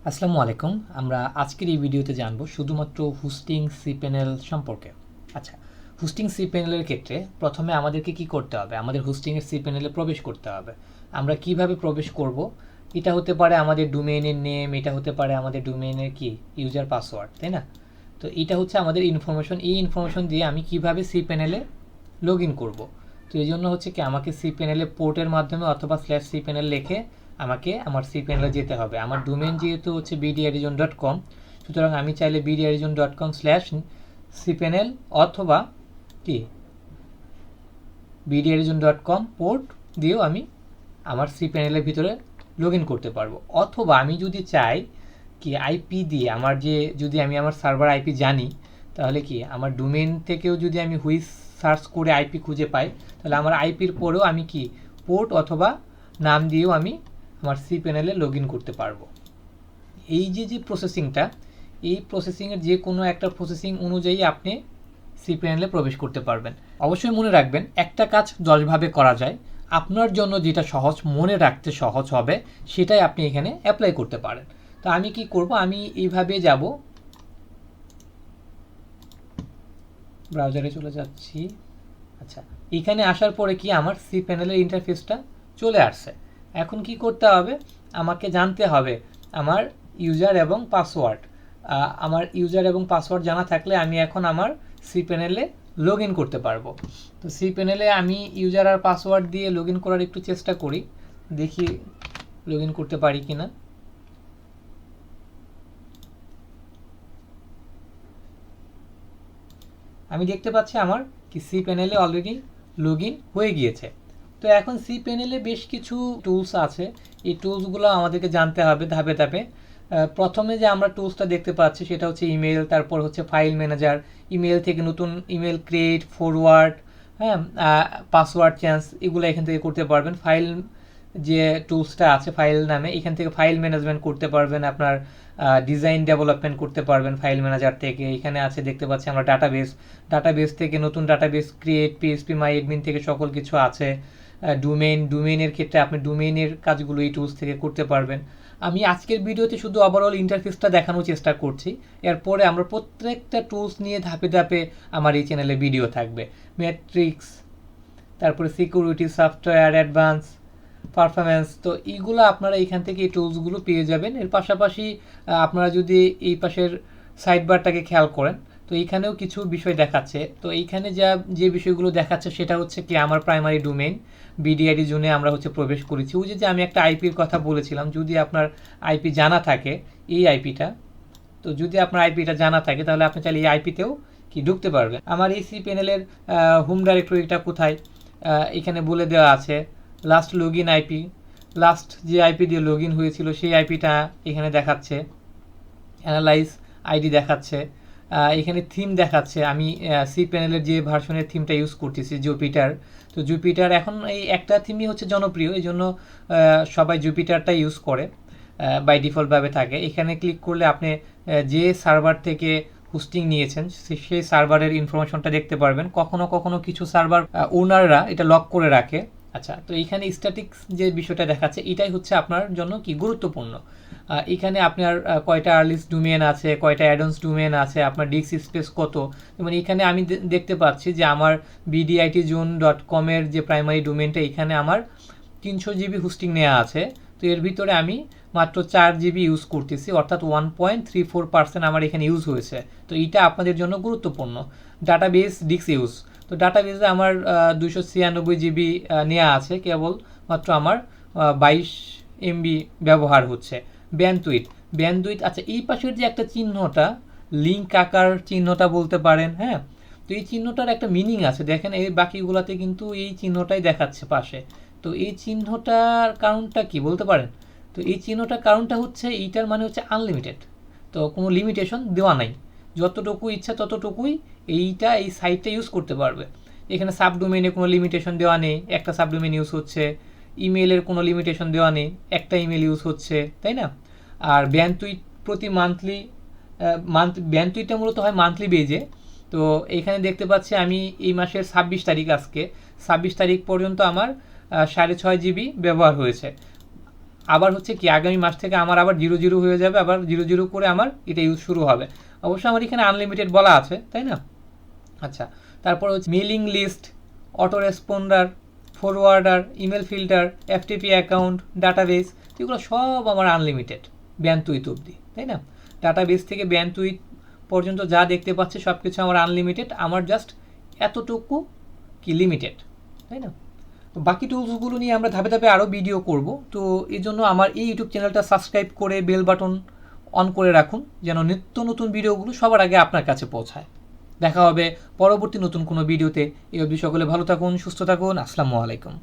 আসসালামু আলাইকুম। আমরা আজকের এই ভিডিওতে জানব শুধুমাত্র হোস্টিং cPanel সম্পর্কে। আচ্ছা, হোস্টিং cPanel এর ক্ষেত্রে প্রথমে আমাদেরকে কি করতে হবে? আমাদের হোস্টিং এর cPanel এ প্রবেশ করতে হবে। আমরা কিভাবে প্রবেশ করব? এটা হতে পারে আমাদের ডোমেইনের নেম, এটা হতে পারে আমাদের ডোমেইনের কি ইউজার পাসওয়ার্ড, তাই না? তো এটা হচ্ছে আমাদের ইনফরমেশন। এই ইনফরমেশন দিয়ে আমি কিভাবে cPanel এ লগ ইন করবো। তো এই জন্য হচ্ছে কি আমাকে cPanel এ পোর্টের মাধ্যমে অথবা /cPanel লিখে আমাকে আমার cPanel এ যেতে হবে। আমার ডোমেইন যেহেতু হচ্ছে bdarizon.com, সুতরাং আমি চাইলে bdarizon.com/cPanel অথবা কি bdarizon.com পোর্ট দিয়েও আমি আমার cPanel এর ভিতরে লগ ইন করতে পারবো। অথবা আমি যদি চাই কি আইপি দিয়ে আমার যদি আমি আমার সার্ভার আইপি জানি, তাহলে কি আমার ডোমেইন থেকেও যদি আমি হুইস সার্চ করে আইপি খুঁজে পাই, তাহলে আমার আইপির পরেও আমি কি পোর্ট অথবা নাম দিয়েও আমি আমার cPanel এ লগ ইন করতে পারবো। এই যে প্রসেসিংটা, এই প্রসেসিংয়ের যে কোনো একটা প্রসেসিং অনুযায়ী আপনি cPanel এ প্রবেশ করতে পারবেন। অবশ্যই মনে রাখবেন, একটা কাজ 10 ভাবে করা যায়। আপনার জন্য যেটা সহজ, মনে রাখতে সহজ হবে, সেটাই আপনি এখানে অ্যাপ্লাই করতে পারেন। তো আমি কি করব, আমি এইভাবে যাব, ব্রাউজারে চলে যাচ্ছি। আচ্ছা, এখানে আসার পরে কি আমার cPanel এর ইন্টারফেসটা চলে আসছে। এখন কি করতে হবে, আমাকে জানতে হবে আমার ইউজার এবং পাসওয়ার্ড। আমার ইউজার এবং পাসওয়ার্ড জানা থাকলে আমি এখন আমার cPanel এ লগ ইন করতে পারবো। তো cPanel এ আমি ইউজার আর পাসওয়ার্ড দিয়ে লগ ইন করার একটু চেষ্টা করি, দেখি লগ ইন করতে পারি কিনা। আমি দেখতে পাচ্ছি আমার কি cPanel A already log in হয়ে গিয়েছে। তো এখন cPanel এ বেশ কিছু টুলস আছে, এই টুলসগুলো আমাদেরকে জানতে হবে ধাপে ধাপে। প্রথমে যে আমরা টুলসটা দেখতে পাচ্ছি সেটা হচ্ছে ইমেল, তারপর হচ্ছে ফাইল ম্যানেজার। ইমেল থেকে নতুন ইমেল ক্রিয়েট, ফরওয়ার্ড, হ্যাঁ, পাসওয়ার্ড চেঞ্জ, এগুলো এখান থেকে করতে পারবেন। ফাইল যে টুলসটা আছে ফাইল নামে, এখান থেকে ফাইল ম্যানেজমেন্ট করতে পারবেন, আপনার ডিজাইন ডেভেলপমেন্ট করতে পারবেন ফাইল ম্যানেজার থেকে। এখানে আছে দেখতে পাচ্ছি আমরা ডাটাবেস থেকে নতুন ডাটাবেস ক্রিয়েট, পিএইচপি মাই অ্যাডমিন থেকে সকল কিছু আছে। ডোমেইনের ক্ষেত্রে আপনি ডোমেইনের কাজগুলো এই টুলস থেকে করতে পারবেন। আমি আজকের ভিডিওতে শুধু ওভারঅল ইন্টারফেসটা দেখানোর চেষ্টা করছি, এরপরে আমরা প্রত্যেকটা টুলস নিয়ে ধাপে ধাপে আমার এই চ্যানেলে ভিডিও থাকবে। ম্যাট্রিক্স, তারপরে সিকিউরিটি, সফটওয়্যার, অ্যাডভান্স, পারফরম্যান্স, তো এইগুলো আপনারা এখান থেকে এই টুলসগুলো পেয়ে যাবেন। এর পাশাপাশি আপনারা যদি এই পাশের সাইড বারটাকে খেয়াল করেন, তো এইখানেও কিছু বিষয় দেখাচ্ছে। তো এইখানে যে বিষয়গুলো দেখাচ্ছে সেটা হচ্ছে কি আমার প্রাইমারি ডোমেইন বিডিআইডি জোনে আমরা হচ্ছে প্রবেশ করেছি। ওই যে আমি একটা আইপির কথা বলেছিলাম, যদি আপনার আইপি জানা থাকে, এই আইপিটা, তো যদি আপনার আইপিটা জানা থাকে তাহলে আপনি চাইলে এই আইপিতেও কি ঢুকতে পারবেন। আমার এই cPanel এর হোম ডাইরেক্টরিটা কোথায় এখানে বলে দেওয়া আছে। Last log in IP, last যে আইপি দিয়ে লগ ইন হয়েছিল সেই আইপিটা এখানে দেখাচ্ছে। অ্যানালাইজ আইডি দেখাচ্ছে, এখানে থিম দেখাচ্ছে। আমি cPanel এর যে ভার্সনের থিমটা ইউজ করতেছি জুপিটার, তো জুপিটার এখন এই একটা থিমই হচ্ছে জনপ্রিয়, এই জন্য সবাই জুপিটারটা ইউজ করে, বাই ডিফল্টভাবে থাকে। এখানে ক্লিক করলে আপনি যে সার্ভার থেকে হোস্টিং নিয়েছেন সেই সার্ভারের ইনফরমেশনটা দেখতে পারবেন। কখনো কখনো কিছু সার্ভার ওনাররা এটা লক করে রাখে। আচ্ছা, তো এইখানে স্ট্যাটিক্স যে বিষয়টা দেখাচ্ছে এটাই হচ্ছে আপনার জন্য কি গুরুত্বপূর্ণ। এখানে আপনার কয়টা আর্লিস্ট ডোমেইন আছে, কয়টা অ্যাডভান্স ডোমেইন আছে, আপনার ডিস্ক স্পেস কত। যেমন এখানে আমি দেখতে পাচ্ছি যে আমার bditzone.com এর যে প্রাইমারি ডোমেইনটা, এখানে আমার 300 জিবি হোস্টিং নেওয়া আছে। তো এর ভিতরে আমি মাত্র 4 জিবি ইউজ করতেছি, অর্থাৎ 1.34% আমার এখানে ইউজ হয়েছে। তো এইটা আপনাদের জন্য গুরুত্বপূর্ণ। ডাটাবেস ডিস্ক ইউজ, তো ডাটাবেসে আমার 296 জিবি নেওয়া আছে, কেবল মাত্র আমার 22 এমবি ব্যবহার হচ্ছে। ব্যান্ডউইথ, আচ্ছা এই পাশের যে একটা চিহ্নটা, লিঙ্ক আকার চিহ্নটা বলতে পারেন, হ্যাঁ। তো এই চিহ্নটার একটা মিনিং আছে, দেখেন এই বাকিগুলোতে কিন্তু এই চিহ্নটাই দেখাচ্ছে পাশে। তো এই চিহ্নটার কারণটা কি বলতে পারেন? তো এই চিহ্নটার কারণটা হচ্ছে এইটার মানে হচ্ছে আনলিমিটেড, তো কোনো লিমিটেশন দেওয়া নাই, যতটুকু ইচ্ছা ততটুকুই এই সাইটটা ইউজ করতে পারবে। এখানে সাবডোমেইনে কোনো লিমিটেশন দেওয়া নেই, একটা সাবডোমেইন ইউজ হচ্ছে। ইমেলের কোনো লিমিটেশন দেওয়া নেই, একটা ইমেল ইউজ হচ্ছে, তাই না? আর ব্যান্ডউইথ প্রতি ব্যান্ডউইথটা মূলত হয় মান্থলি বেজে। তো এখানে দেখতে পাচ্ছি আমি এই মাসের 26 তারিখ, আজকে 26 তারিখ পর্যন্ত আমার 6.5 জিবি ব্যবহার হয়েছে। আবার হচ্ছে কি আগামী মাস থেকে আমার আবার 00 হয়ে যাবে, আবার 00 করে আমার এটা ইউজ শুরু হবে। অবশ্য আমার এখানে আনলিমিটেড বলা আছে, তাই না? আচ্ছা, তারপর হচ্ছে mailing list, auto responder, forwarder, email filter, FTP account, database, এগুলো সব আমার আনলিমিটেড ব্যান টুইট অবধি, তাই না? ডাটাবেস থেকে ব্যান টুইট পর্যন্ত যা দেখতে পাচ্ছি সব কিছু আমার আনলিমিটেড, আমার জাস্ট এতটুকু কি লিমিটেড, তাই না? তো বাকি টুলসগুলো নিয়ে আমরা ধাপে ধাপে আরও ভিডিও করব। তো এই জন্য আমার এই ইউটিউব চ্যানেলটা সাবস্ক্রাইব করে বেল বাটন অন করে রাখুন, যেন নিত্য নতুন ভিডিওগুলো সবার আগে আপনার কাছে পৌঁছায়। দেখা হবে পরবর্তী নতুন কোনো ভিডিওতে। এই অবধি সকলে ভালো থাকুন, সুস্থ থাকুন। আসসালামু আলাইকুম।